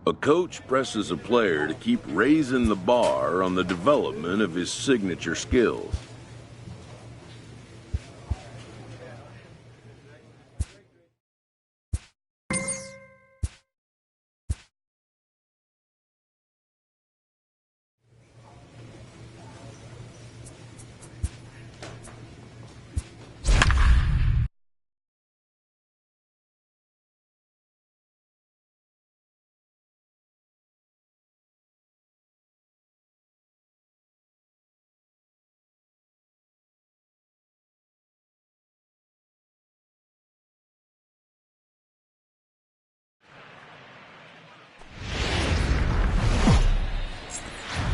A coach presses a player to keep raising the bar on the development of his signature skills.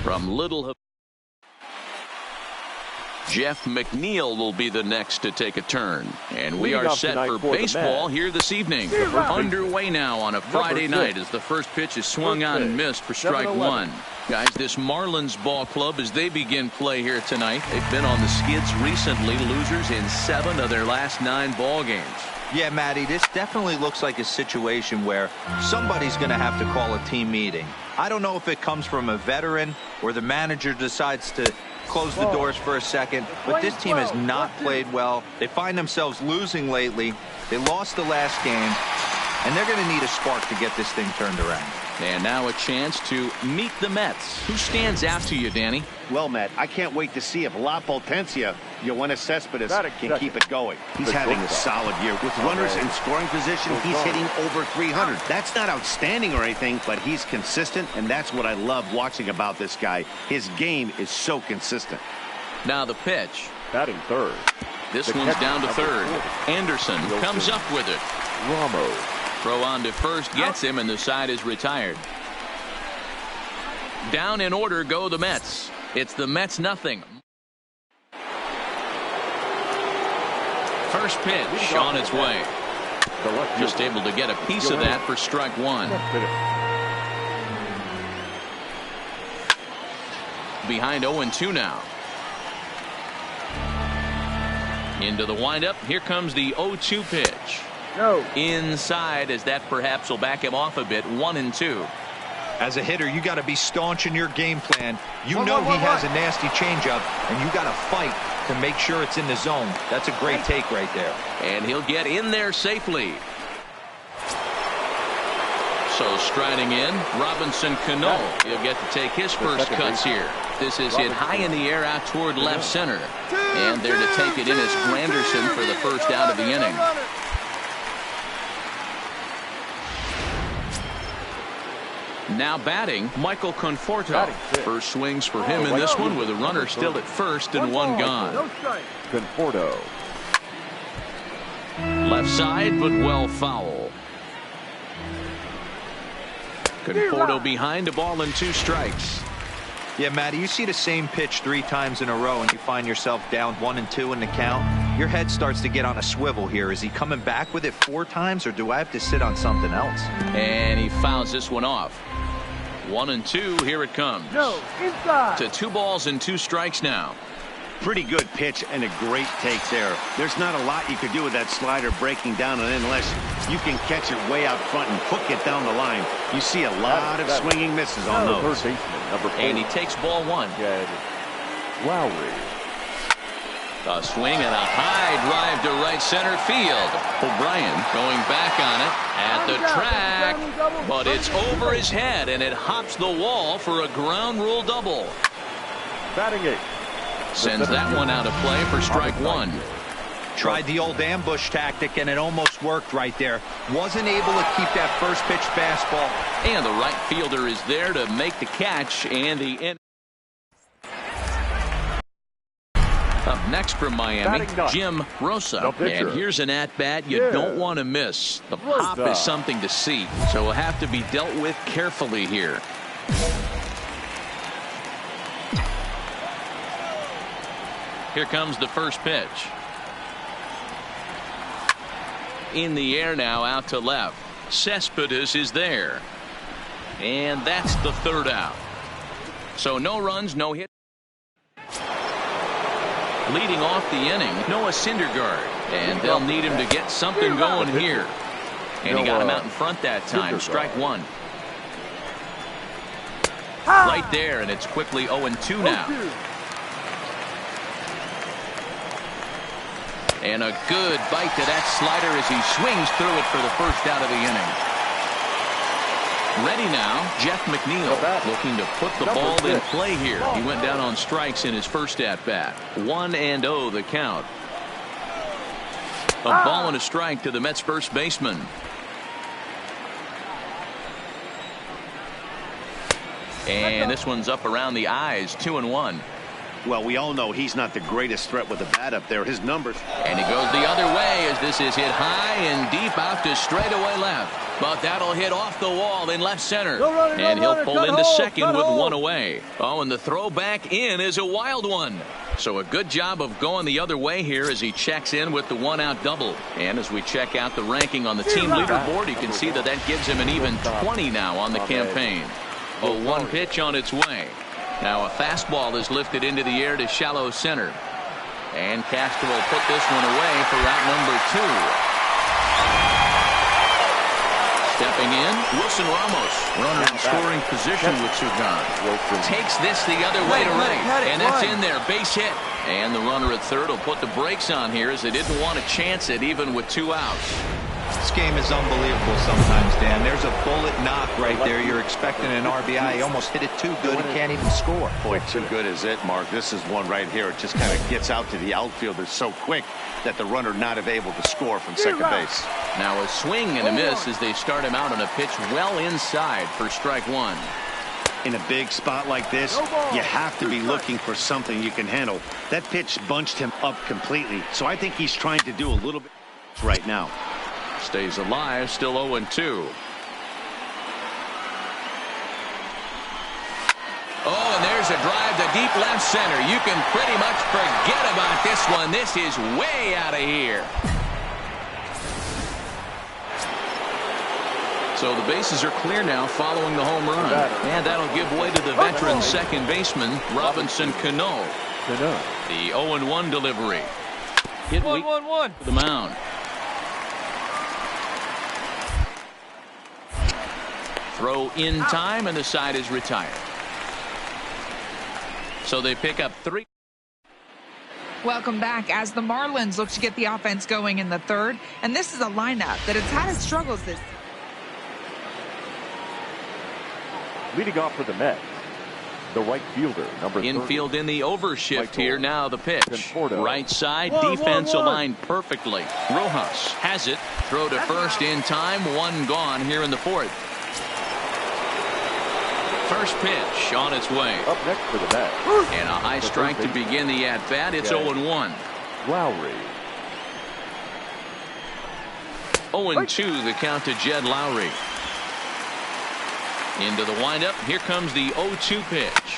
From Little, Jeff McNeil will be the next to take a turn. And we are set for baseball here this evening. Underway now on a Friday night as the first pitch is swung on and missed for strike one. Guys, this Marlins ball club, as they begin play here tonight, they've been on the skids recently, losers in 7 of their last 9 ball games. Yeah, Matty, this definitely looks like a situation where somebody's going to have to call a team meeting. I don't know if it comes from a veteran or the manager decides to close the doors for a second, but this team has not played well. They find themselves losing lately. They lost the last game, and they're going to need a spark to get this thing turned around. And now a chance to meet the Mets. Who stands out to you, Danny? Well, Matt, I can't wait to see if La Potencia, Yoenis Cespedes, can keep it going. He's having a solid year. With runners in scoring position, he's hitting over 300. That's not outstanding or anything, but he's consistent, and that's what I love watching about this guy. His game is so consistent. Now the pitch. Batting third. This one's down to third. Anderson comes up with it. Ramos. Throw on to first gets him, and the side is retired. Down in order go the Mets. It's the Mets nothing. First pitch on its way. Just able to get a piece of that for strike one. Behind 0-2 now. Into the windup. Here comes the 0-2 pitch. No. Inside, as that perhaps will back him off a bit. 1-2. As a hitter, you got to be staunch in your game plan. You know he has a nasty changeup, and you got to fight to make sure it's in the zone. That's a great take right there. And he'll get in there safely. So striding in, Robinson Cano. He'll get to take his first cuts here. This is hit high in the air out toward left center. And there to take it in is Granderson for the first out of the inning. Now batting, Michael Conforto. First swings for him in this one with a runner still at first and one gone. Conforto. Left side, but well foul. Conforto behind, a ball and 2 strikes. Yeah, Matty, you see the same pitch 3 times in a row and you find yourself down 1-2 in the count. Your head starts to get on a swivel here. Is he coming back with it 4 times, or do I have to sit on something else? And he fouls this one off. 1-2, here it comes. No, inside. To 2 balls and 2 strikes now. Pretty good pitch and a great take there. There's not a lot you could do with that slider breaking down and in unless you can catch it way out front and hook it down the line. You see a lot of swinging misses on those. And he takes ball 1. Lowry. A swing and a high drive to right center field. O'Brien going back on it at the track, but it's over his head and it hops the wall for a ground rule double. Batting 8. Sends that one out of play for strike 1. Tried the old ambush tactic and it almost worked right there. Wasn't able to keep that first pitch fastball. And the right fielder is there to make the catch, and the end. Up next from Miami, Jim Rosa. And here's an at-bat you don't want to miss. The pop is something to see, so will have to be dealt with carefully here. Here comes the first pitch. In the air now, out to left. Cespedes is there. And that's the 3rd out. So no runs, no hit. Leading off the inning, Noah Syndergaard. And they'll need him to get something going here. And he got him out in front that time. Strike 1. Right there, and it's quickly 0-2 now. And a good bite to that slider as he swings through it for the first out of the inning. Ready now, Jeff McNeil looking to put the ball in play here. He went down on strikes in his first at-bat. 1-0 the count. A ball and a strike to the Mets first baseman. And this one's up around the eyes, 2-1. Well, we all know he's not the greatest threat with the bat up there. His numbers. And he goes the other way as this is hit high and deep out to straightaway left. But that'll hit off the wall in left center. And he'll pull into second with one away. Oh, and the throw back in is a wild one. So a good job of going the other way here as he checks in with the one-out double. And as we check out the ranking on the team leaderboard, you can see that gives him an even 20 now on the campaign. A 1 pitch on its way. Now a fastball is lifted into the air to shallow center. And Castro will put this one away for out number 2. Stepping in, Wilson Ramos. Runner in scoring position with Sugan. Takes this the other way to right. And that's in there. Base hit. And the runner at third will put the brakes on here as they didn't want to chance it even with 2 outs. This game is unbelievable sometimes, Dan. There's a bullet knock right there. You're expecting an RBI. He almost hit it too good. He can't even score. Boy, too good is it, Mark. This is one right here. It just kind of gets out to the outfielder so quick that the runner not able to score from second base. Now a swing and a miss as they start him out on a pitch well inside for strike 1. In a big spot like this, you have to be looking for something you can handle. That pitch bunched him up completely, so I think he's trying to do a little bit right now. Stays alive, still 0-2. Oh, and there's a drive to deep left center. You can pretty much forget about this one. This is way out of here. So the bases are clear now following the home run. And that'll give way to the veteran second baseman, Robinson Cano. The 0-1 delivery. Hit weak to the mound. Throw in time, and the side is retired. So they pick up 3. Welcome back as the Marlins look to get the offense going in the third. And this is a lineup that has had its struggles this season. Leading off for the Mets, the right fielder, number 30. Infield in the overshift here. Now the pitch. Conforto. Right side, defense aligned perfectly. Rojas has it. Throw to first in time. 1 gone here in the 4th. First pitch on its way. Up next for the Mets. And a high strike to begin the at-bat. It's 0-1. Lowry. 0-2 the count to Jed Lowry. Into the windup. Here comes the 0-2 pitch.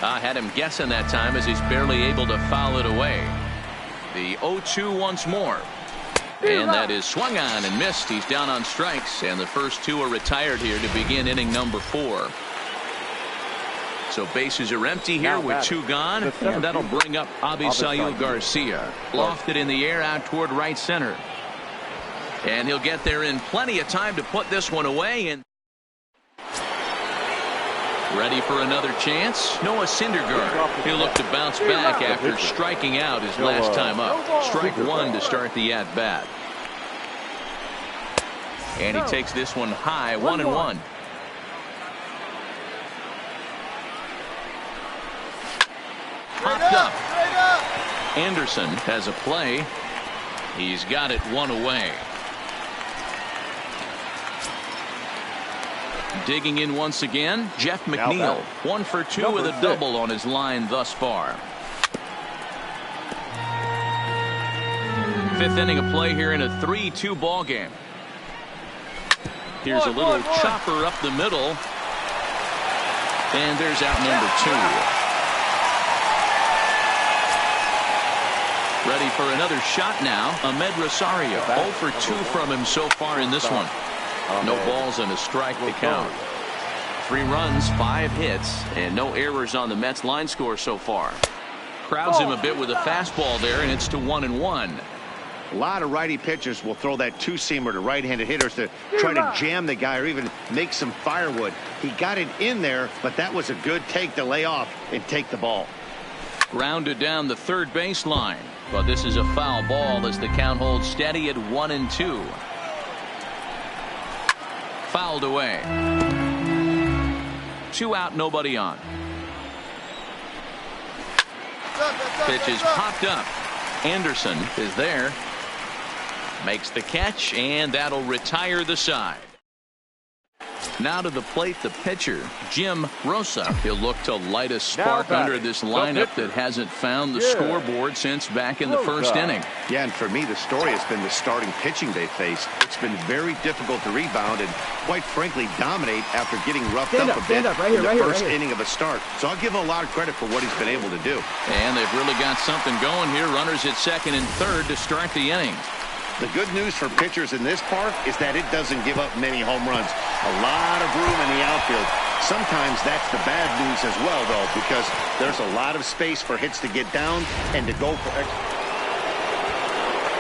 I had him guessing that time as he's barely able to foul it away. The 0-2 once more. And that is swung on and missed. He's down on strikes. And the first 2 are retired here to begin inning number 4. So bases are empty here with 2 gone. And that'll bring up Avisail Garcia. Lofted in the air out toward right center. And he'll get there in plenty of time to put this one away. And ready for another chance. Noah Syndergaard. He'll look to bounce back after striking out his last time up. Strike 1 to start the at-bat. And he takes this one high, 1-1. Popped up. Anderson has a play. He's got it 1 away. Digging in once again, Jeff McNeil. 1 for 2 with a double on his line thus far. 5th inning of play here in a 3-2 ball game. Here's a little chopper up the middle. And there's out number 2. Ready for another shot now. Ahmed Rosario. 0 for 2 from him so far in this one. No balls and a strike to count. 3 runs, 5 hits, and no errors on the Mets line score so far. Crowds him a bit with a fastball there, and it's to 1-1. A lot of righty pitchers will throw that two-seamer to right-handed hitters to try to jam the guy or even make some firewood. He got it in there, but that was a good take to lay off and take the ball. Grounded down the third baseline, but this is a foul ball as the count holds steady at 1-2. Fouled away. 2 out, nobody on. Pitch is popped up. Anderson is there. Makes the catch, and that'll retire the side. Now to the plate, the pitcher, Jim Rosa. He'll look to light a spark under this lineup that hasn't found the scoreboard since back in the first inning. Yeah, and for me, the story has been the starting pitching they faced. It's been very difficult to rebound and, quite frankly, dominate after getting roughed up a bit in the first inning of a start. So I'll give him a lot of credit for what he's been able to do. And they've really got something going here. Runners at second and third to start the inning. The good news for pitchers in this park is that it doesn't give up many home runs. A lot of room in the outfield. Sometimes that's the bad news as well, though, because there's a lot of space for hits to get down and to go for extra.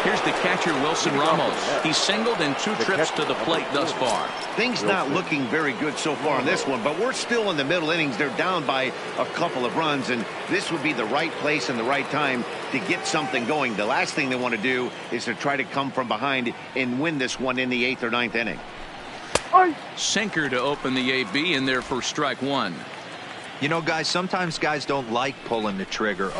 Here's the catcher, Wilson Ramos. He's singled in 2 trips to the plate thus far. Things not looking very good so far in this one, but we're still in the middle innings. They're down by a couple of runs, and this would be the right place and the right time to get something going. The last thing they want to do is to try to come from behind and win this one in the 8th or 9th inning. Sinker to open the AB in there for strike 1. You know, guys, sometimes guys don't like pulling the trigger.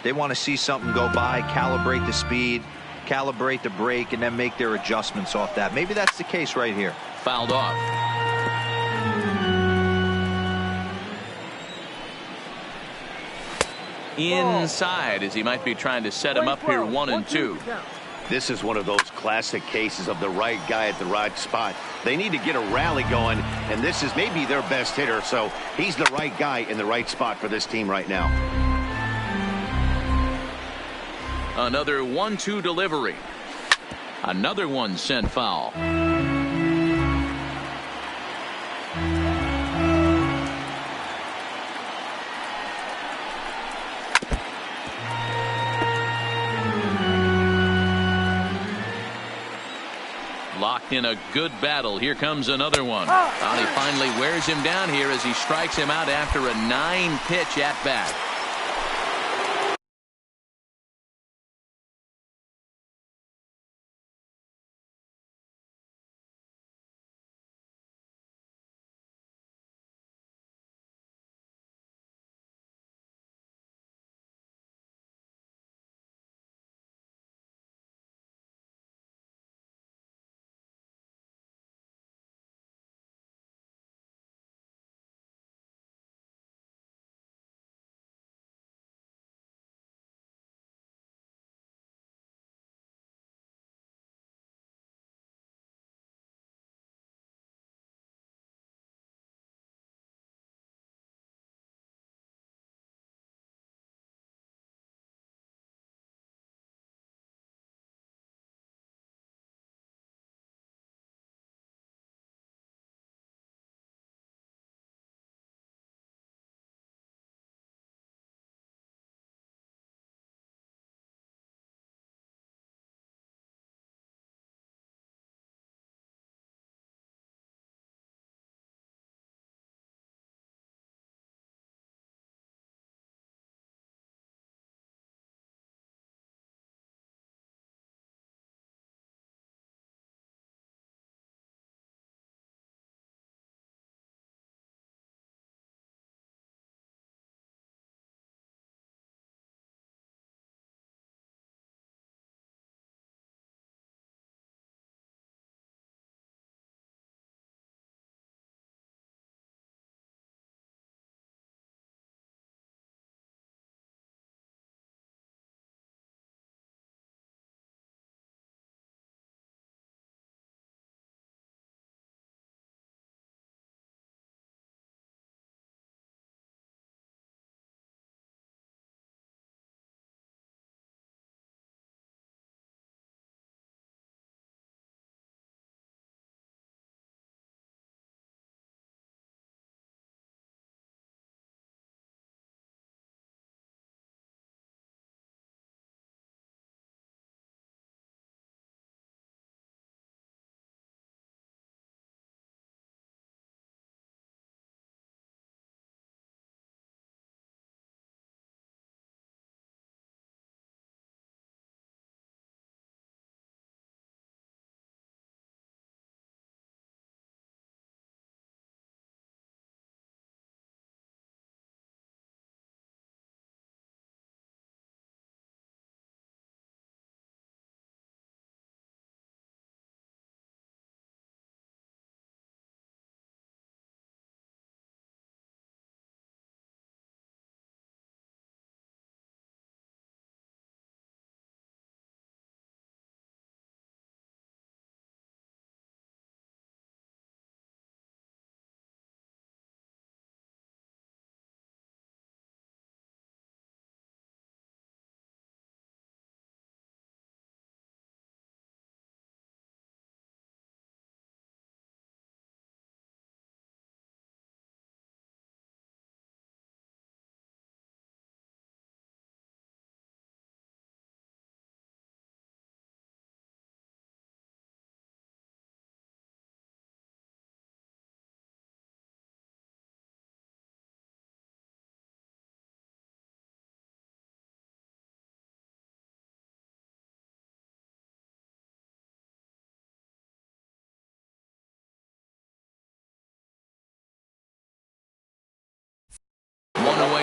They want to see something go by, calibrate the speed, calibrate the brake, and then make their adjustments off that. Maybe that's the case right here. Fouled off. Inside, as he might be trying to set him up here 1-2. This is one of those classic cases of the right guy at the right spot. They need to get a rally going, and this is maybe their best hitter, so he's the right guy in the right spot for this team right now. Another 1-2 delivery. Another one sent foul. Locked in a good battle. Here comes another one. He finally wears him down here as he strikes him out after a 9-pitch at bat.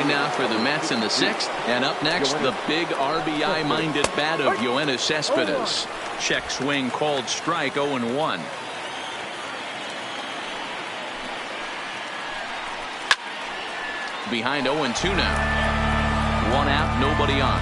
away now for the Mets in the 6th. And up next, the big RBI-minded bat of Yoenis Cespedes. Check swing called strike, 0-1. Behind 0-2 now. 1 out, nobody on.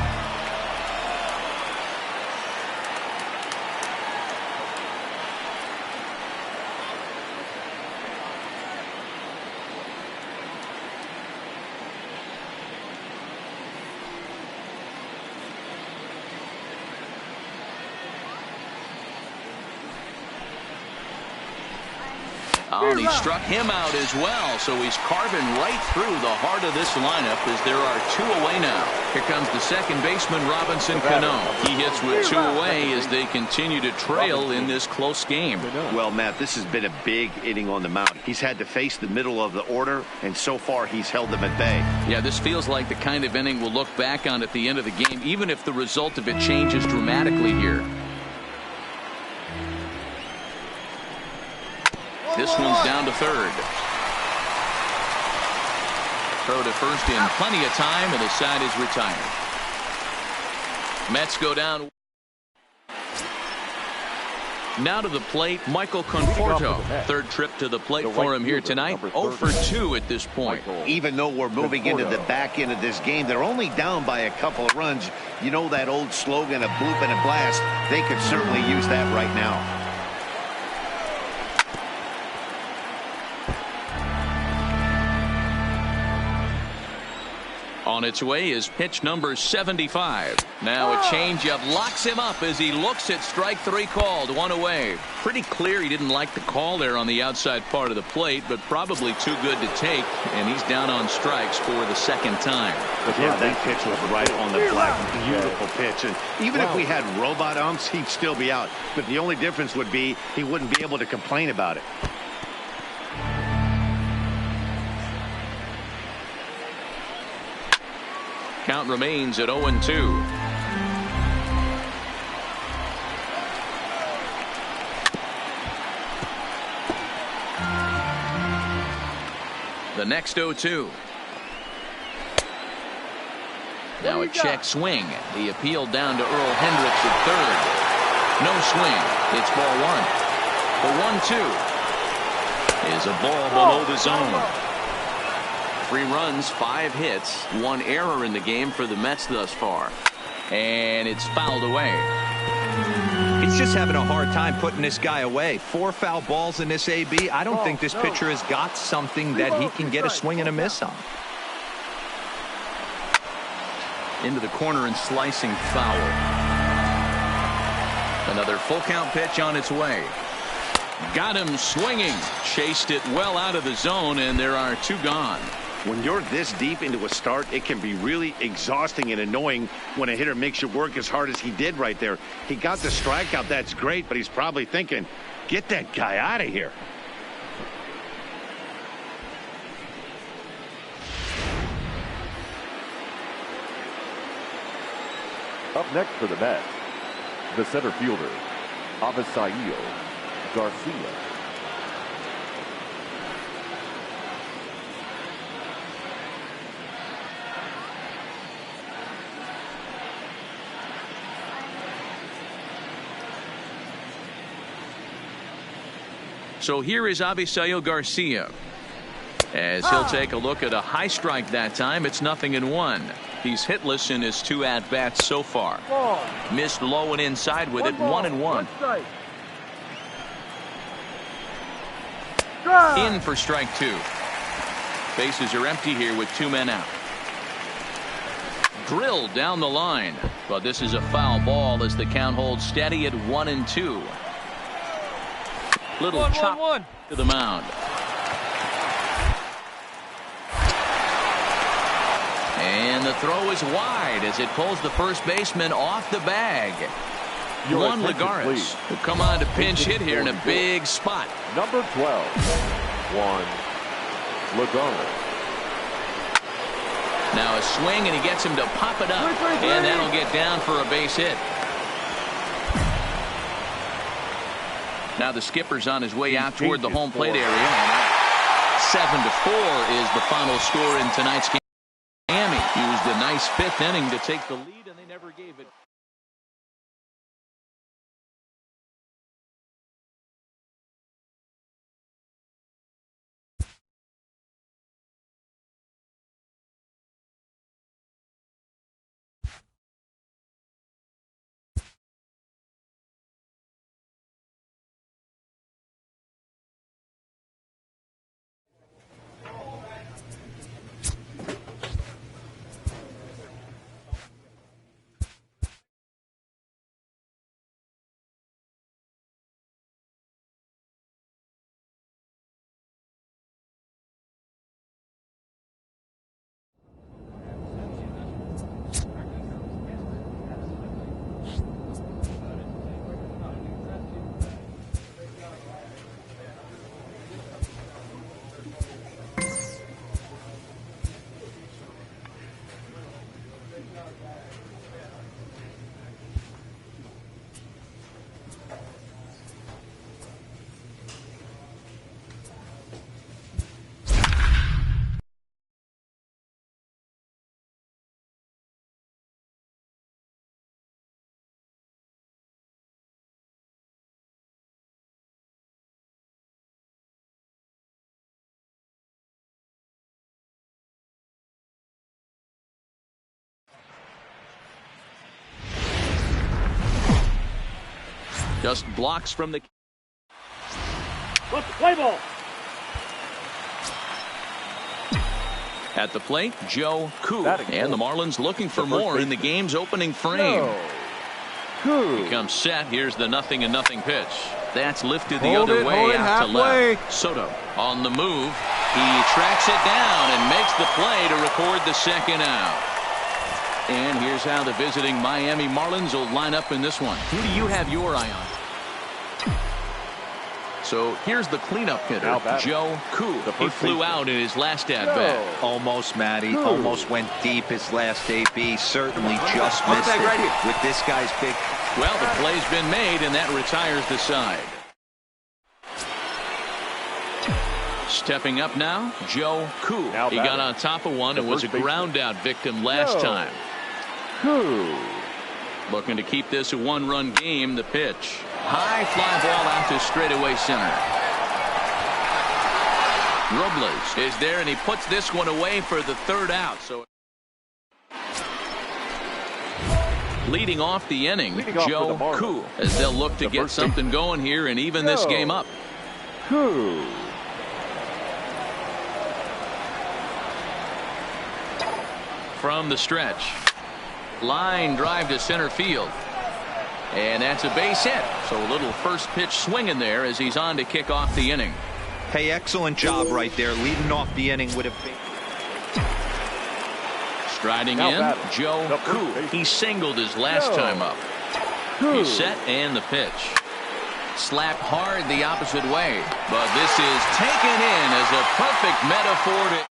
Oh, and he struck him out as well, so he's carving right through the heart of this lineup as there are 2 away now. Here comes the second baseman, Robinson Cano. He hits with 2 away as they continue to trail in this close game. Well, Matt, this has been a big inning on the mound. He's had to face the middle of the order, and so far he's held them at bay. Yeah, this feels like the kind of inning we'll look back on at the end of the game, even if the result of it changes dramatically here. This one's down to third. Throw to first in plenty of time, and the side is retired. Mets go down. Now to the plate, Michael Conforto. Third trip to the plate for him here tonight. 0 for 2 at this point. Even though we're moving into the back end of this game, they're only down by a couple of runs. You know that old slogan, a bloop and a blast. They could certainly use that right now. On its way is pitch number 75. Now a changeup locks him up as he looks at strike 3 called. 1 away. Pretty clear he didn't like the call there on the outside part of the plate, but probably too good to take, and he's down on strikes for the second time. Yeah, that pitch was right on the black. Beautiful pitch. And even if we had robot umps, he'd still be out. But the only difference would be he wouldn't be able to complain about it. Count remains at 0-2. The next 0-2. Now a check swing. The appeal down to Earl Hendricks at third. No swing. It's ball 1. The 1-2 is a ball below the zone. 3 runs, 5 hits, 1 error in the game for the Mets thus far. And it's fouled away. He's just having a hard time putting this guy away. 4 foul balls in this AB. I don't think this pitcher has got something that he can get a swing and a miss on. Into the corner and slicing foul. Another full count pitch on its way. Got him swinging. Chased it well out of the zone, and there are 2 gone. When you're this deep into a start, it can be really exhausting and annoying when a hitter makes you work as hard as he did right there. He got the strikeout. That's great, but he's probably thinking, get that guy out of here. Up next for the Mets, the center fielder, Avisaíl Garcia. So here is Avisaíl Garcia. As he'll take a look at a high strike that time. It's 0-1. He's hitless in his 2 at-bats so far. Missed low and inside with it. 1-1. In for strike 2. Bases are empty here with 2 men out. Drilled down the line, but this is a foul ball as the count holds steady at 1-2. Little chop to the mound. And the throw is wide as it pulls the first baseman off the bag. Juan Lagares will come on to pinch hit here in a big spot. Number 12, Juan Lagares. Now a swing, and he gets him to pop it up. And that'll get down for a base hit. Now the skipper's on his way out toward the home plate area. 7-4 is the final score in tonight's game. Nice fifth inning to take the lead, and they never gave it. Just blocks from the. Play ball. At the plate, Joe Koo. And the Marlins looking for more in the game's opening frame. He comes set. Here's the 0-0 pitch. That's lifted the other way out to left. Soto on the move. He tracks it down and makes the play to record the second out. And here's how the visiting Miami Marlins will line up in this one. Who do you have your eye on? So here's the cleanup hitter, Joe Koo. He flew out in his last at-bat. Almost, Matty. Almost went deep his last AB. Certainly just missed it with this guy's big. Well, the play's been made, and that retires the side. Stepping up now, Joe Koo. He got on top of one and was a ground-out victim last time. Looking to keep this a one-run game. The pitch. High fly ball out to straightaway center. Robles is there, and he puts this one away for the third out. So leading off the inning, Joe Koo, as they'll look to get something going here and even this game up. From the stretch. Line drive to center field. And that's a base hit. So a little first pitch swinging there as he's on to kick off the inning. Hey, excellent job right there, leading off the inning with a big. Striding in, Joe Koo. He singled his last time up. He's set and the pitch. Slapped hard the opposite way. But this is taken in as a perfect metaphor to.